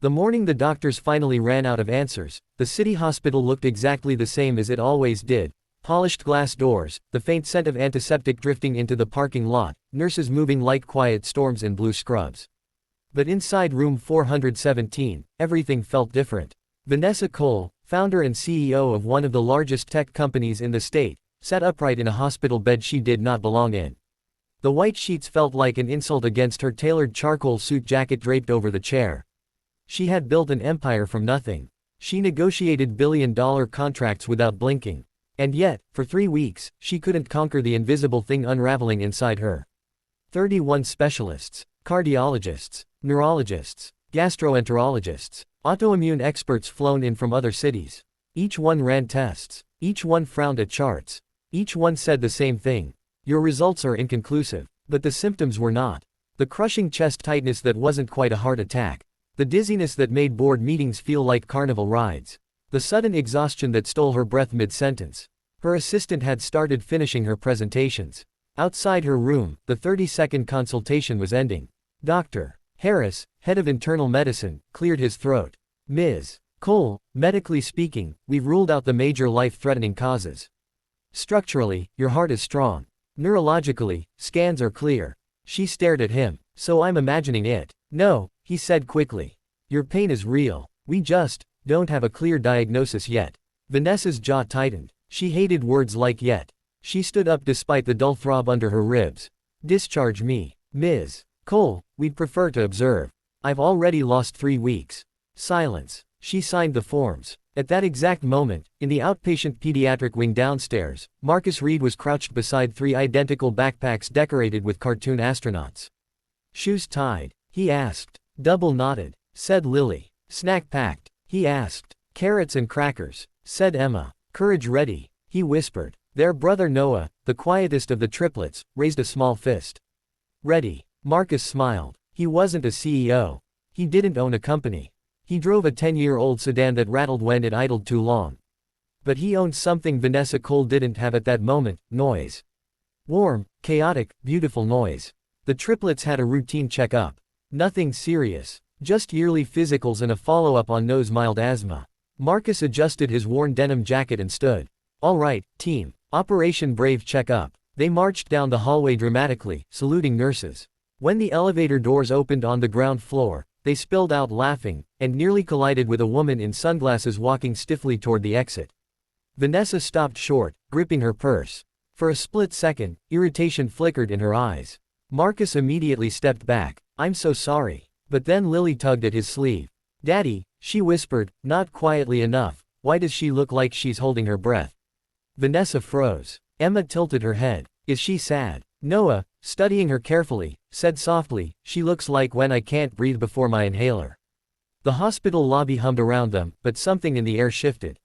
The morning the doctors finally ran out of answers, the city hospital looked exactly the same as it always did. Polished glass doors, the faint scent of antiseptic drifting into the parking lot, nurses moving like quiet storms in blue scrubs. But inside room 417, everything felt different. Vanessa Cole, founder and CEO of one of the largest tech companies in the state, sat upright in a hospital bed she did not belong in. The white sheets felt like an insult against her tailored charcoal suit jacket draped over the chair. She had built an empire from nothing. She negotiated billion-dollar contracts without blinking. And yet, for 3 weeks, she couldn't conquer the invisible thing unraveling inside her. 31 specialists, cardiologists, neurologists, gastroenterologists, autoimmune experts flown in from other cities. Each one ran tests. Each one frowned at charts. Each one said the same thing. Your results are inconclusive. But the symptoms were not. The crushing chest tightness that wasn't quite a heart attack. The dizziness that made board meetings feel like carnival rides. The sudden exhaustion that stole her breath mid-sentence. Her assistant had started finishing her presentations. Outside her room, the 30-second consultation was ending. Dr. Harris, head of internal medicine, cleared his throat. Ms. Cole, medically speaking, we've ruled out the major life-threatening causes. Structurally, your heart is strong. Neurologically, scans are clear. She stared at him. So I'm imagining it. No, he said quickly. Your pain is real. We just don't have a clear diagnosis yet. Vanessa's jaw tightened. She hated words like yet. She stood up despite the dull throb under her ribs. Discharge me. Ms. Cole, we'd prefer to observe. I've already lost 3 weeks. Silence. She signed the forms. At that exact moment, in the outpatient pediatric wing downstairs, Marcus Reed was crouched beside 3 identical backpacks decorated with cartoon astronauts. Shoes tied? He asked. Double knotted, said Lily. Snack packed? He asked. Carrots and crackers, said Emma. Courage ready, he whispered. Their brother Noah, the quietest of the triplets, raised a small fist. Ready. Marcus smiled. He wasn't a CEO. He didn't own a company. He drove a 10-year-old sedan that rattled when it idled too long. But he owned something Vanessa Cole didn't have at that moment: noise. Warm, chaotic, beautiful noise. The triplets had a routine checkup. Nothing serious. Just yearly physicals and a follow-up on Noah's mild asthma. Marcus adjusted his worn denim jacket and stood. All right, team. Operation Brave checkup. They marched down the hallway dramatically, saluting nurses. When the elevator doors opened on the ground floor, they spilled out laughing, and nearly collided with a woman in sunglasses walking stiffly toward the exit. Vanessa stopped short, gripping her purse. For a split second, irritation flickered in her eyes. Marcus immediately stepped back. I'm so sorry. But then Lily tugged at his sleeve. Daddy, she whispered, not quietly enough, why does she look like she's holding her breath? Vanessa froze. Emma tilted her head. Is she sad? Noah, studying her carefully, said softly, she looks like when I can't breathe before my inhaler. The hospital lobby hummed around them, but something in the air shifted.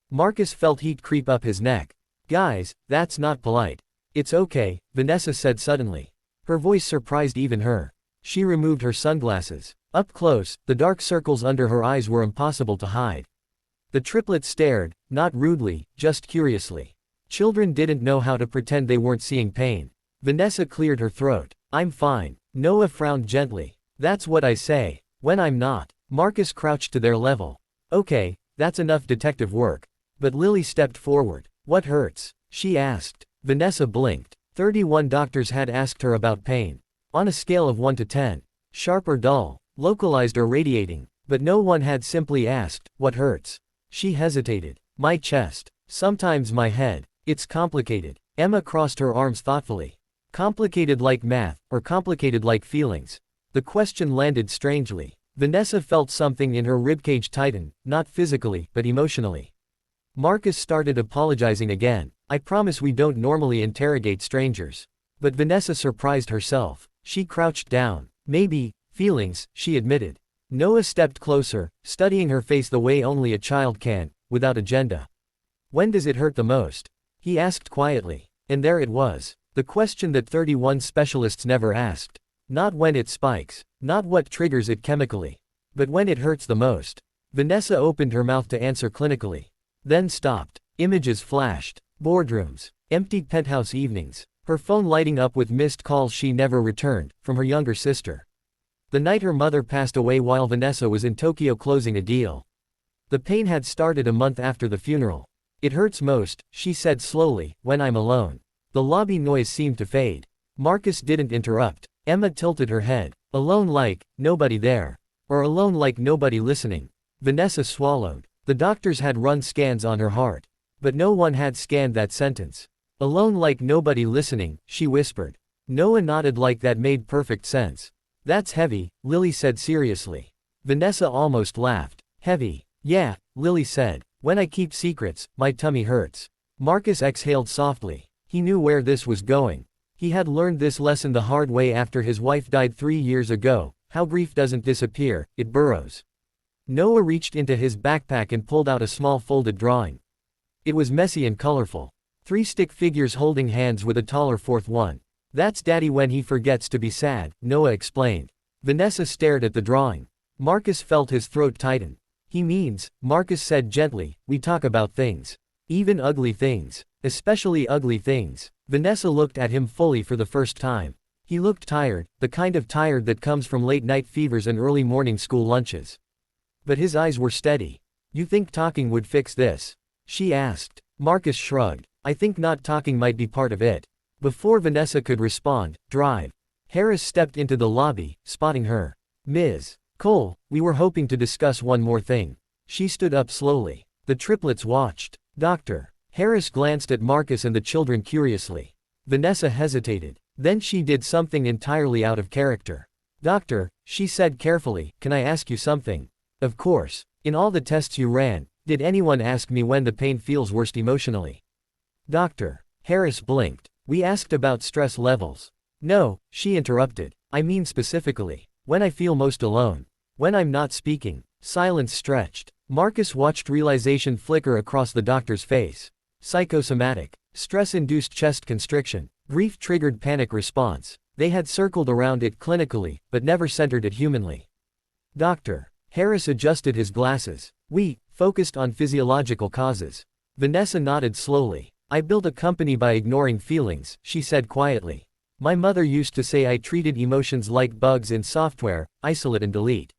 Marcus felt heat creep up his neck. Guys, that's not polite. It's okay, Vanessa said suddenly. Her voice surprised even her. She removed her sunglasses. Up close, the dark circles under her eyes were impossible to hide. The triplets stared, not rudely, just curiously. Children didn't know how to pretend they weren't seeing pain. Vanessa cleared her throat. I'm fine. Noah frowned gently. That's what I say. When I'm not. Marcus crouched to their level. Okay, that's enough detective work. But Lily stepped forward. What hurts? She asked. Vanessa blinked. 31 doctors had asked her about pain. On a scale of 1 to 10. Sharp or dull, localized or radiating. But no one had simply asked, what hurts? She hesitated. My chest. Sometimes my head. It's complicated. Emma crossed her arms thoughtfully. Complicated like math, or complicated like feelings? The question landed strangely. Vanessa felt something in her ribcage tighten, not physically, but emotionally. Marcus started apologizing again. I promise we don't normally interrogate strangers. But Vanessa surprised herself. She crouched down. Maybe, feelings, she admitted. Noah stepped closer, studying her face the way only a child can, without agenda. When does it hurt the most? He asked quietly. And there it was. The question that 31 specialists never asked. Not when it spikes. Not what triggers it chemically. But when it hurts the most. Vanessa opened her mouth to answer clinically. Then stopped. Images flashed. Boardrooms. Empty penthouse evenings. Her phone lighting up with missed calls she never returned, from her younger sister. The night her mother passed away while Vanessa was in Tokyo closing a deal. The pain had started a month after the funeral. It hurts most, she said slowly, when I'm alone. The lobby noise seemed to fade. Marcus didn't interrupt. Emma tilted her head. Alone like, nobody there. Or alone like nobody listening. Vanessa swallowed. The doctors had run scans on her heart. But no one had scanned that sentence. Alone like nobody listening, she whispered. Noah nodded like that made perfect sense. That's heavy, Lily said seriously. Vanessa almost laughed. Heavy. Yeah, Lily said. When I keep secrets, my tummy hurts. Marcus exhaled softly. He knew where this was going. He had learned this lesson the hard way after his wife died 3 years ago. How grief doesn't disappear, it burrows. Noah reached into his backpack and pulled out a small folded drawing. It was messy and colorful. 3 stick figures holding hands with a taller fourth one. That's Daddy when he forgets to be sad, Noah explained. Vanessa stared at the drawing. Marcus felt his throat tighten. He means, Marcus said gently, we talk about things. Even ugly things. Especially ugly things. Vanessa looked at him fully for the first time. He looked tired, the kind of tired that comes from late-night fevers and early morning school lunches. But his eyes were steady. You think talking would fix this? She asked. Marcus shrugged. I think not talking might be part of it. Before Vanessa could respond, Drive. Harris stepped into the lobby, spotting her. Ms. Cole, we were hoping to discuss one more thing. She stood up slowly. The triplets watched. Doctor. Harris glanced at Marcus and the children curiously. Vanessa hesitated. Then she did something entirely out of character. Doctor, she said carefully, can I ask you something? Of course. In all the tests you ran, did anyone ask me when the pain feels worst emotionally? Doctor. Harris blinked. We asked about stress levels. No, she interrupted. I mean specifically. When I feel most alone. When I'm not speaking. Silence stretched. Marcus watched realization flicker across the doctor's face. Psychosomatic. Stress-induced chest constriction. Grief-triggered panic response. They had circled around it clinically, but never centered it humanly. Doctor. Harris adjusted his glasses. We focused on physiological causes. Vanessa nodded slowly. I built a company by ignoring feelings, she said quietly. My mother used to say I treated emotions like bugs in software, isolate and delete.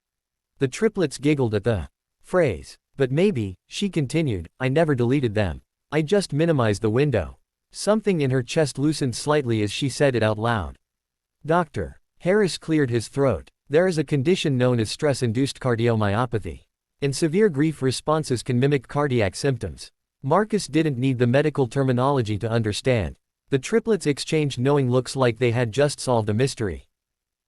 The triplets giggled at the phrase. But maybe, she continued, I never deleted them. I just minimized the window. Something in her chest loosened slightly as she said it out loud. Doctor. Harris cleared his throat. There is a condition known as stress-induced cardiomyopathy. And severe grief responses can mimic cardiac symptoms. Marcus didn't need the medical terminology to understand. The triplets exchanged knowing looks like they had just solved a mystery.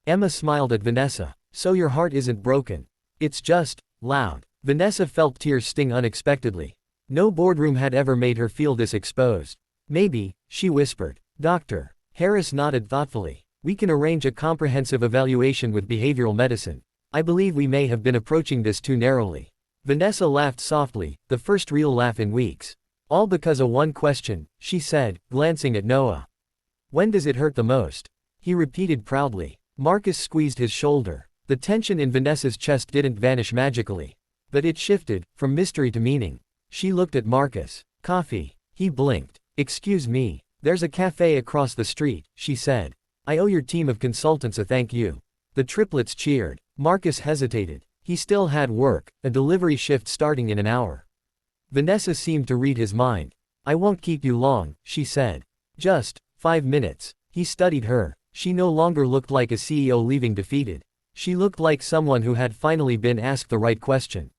Emma smiled at Vanessa. So your heart isn't broken. It's just loud. Vanessa felt tears sting unexpectedly. No boardroom had ever made her feel this exposed. Maybe, she whispered. Doctor. Harris nodded thoughtfully. We can arrange a comprehensive evaluation with behavioral medicine. I believe we may have been approaching this too narrowly. Vanessa laughed softly, the first real laugh in weeks. All because of one question, she said, glancing at Noah. When does it hurt the most? He repeated proudly. Marcus squeezed his shoulder. The tension in Vanessa's chest didn't vanish magically. But it shifted, from mystery to meaning. She looked at Marcus. Coffee. He blinked. Excuse me. There's a cafe across the street, she said. I owe your team of consultants a thank you. The triplets cheered. Marcus hesitated. He still had work, a delivery shift starting in an hour. Vanessa seemed to read his mind. I won't keep you long, she said. Just 5 minutes. He studied her. She no longer looked like a CEO leaving defeated. She looked like someone who had finally been asked the right question.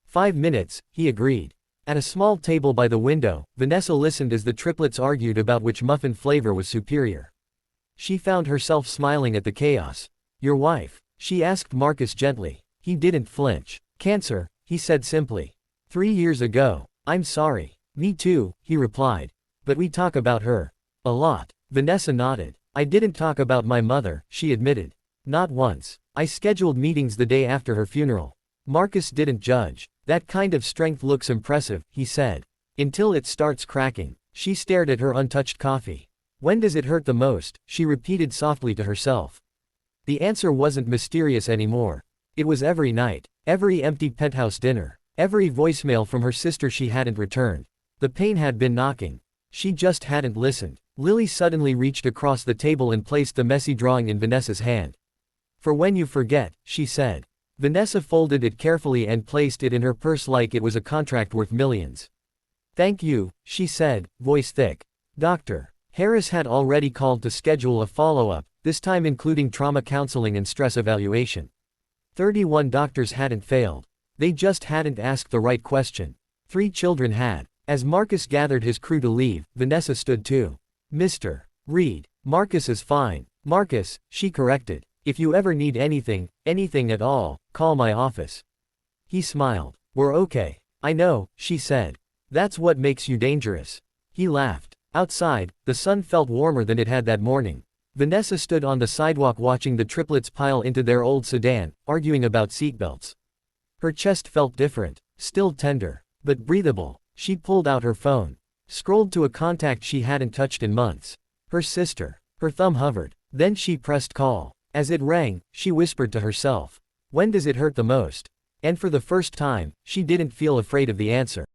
5 minutes, he agreed. At a small table by the window, Vanessa listened as the triplets argued about which muffin flavor was superior. She found herself smiling at the chaos. Your wife? She asked Marcus gently. He didn't flinch. Cancer, he said simply. 3 years ago. I'm sorry. Me too, he replied. But we talk about her. A lot. Vanessa nodded. I didn't talk about my mother, she admitted. Not once. I scheduled meetings the day after her funeral. Marcus didn't judge. That kind of strength looks impressive, he said. Until it starts cracking. She stared at her untouched coffee. When does it hurt the most? She repeated softly to herself. The answer wasn't mysterious anymore. It was every night. Every empty penthouse dinner. Every voicemail from her sister she hadn't returned. The pain had been knocking. She just hadn't listened. Lily suddenly reached across the table and placed the messy drawing in Vanessa's hand. For when you forget, she said. Vanessa folded it carefully and placed it in her purse like it was a contract worth millions. Thank you, she said, voice thick. Dr. Harris had already called to schedule a follow-up, this time including trauma counseling and stress evaluation. 31 doctors hadn't failed. They just hadn't asked the right question. 3 children had. As Marcus gathered his crew to leave, Vanessa stood too. Mr. Reed. Marcus is fine. Marcus, she corrected. If you ever need anything at all, call my office. He smiled. We're okay. I know, she said. That's what makes you dangerous. He laughed. Outside, the sun felt warmer than it had that morning. Vanessa stood on the sidewalk watching the triplets pile into their old sedan, arguing about seatbelts. Her chest felt different, still tender, but breathable. She pulled out her phone. Scrolled to a contact she hadn't touched in months. Her sister. Her thumb hovered. Then she pressed call. As it rang, she whispered to herself. When does it hurt the most? And for the first time, she didn't feel afraid of the answer.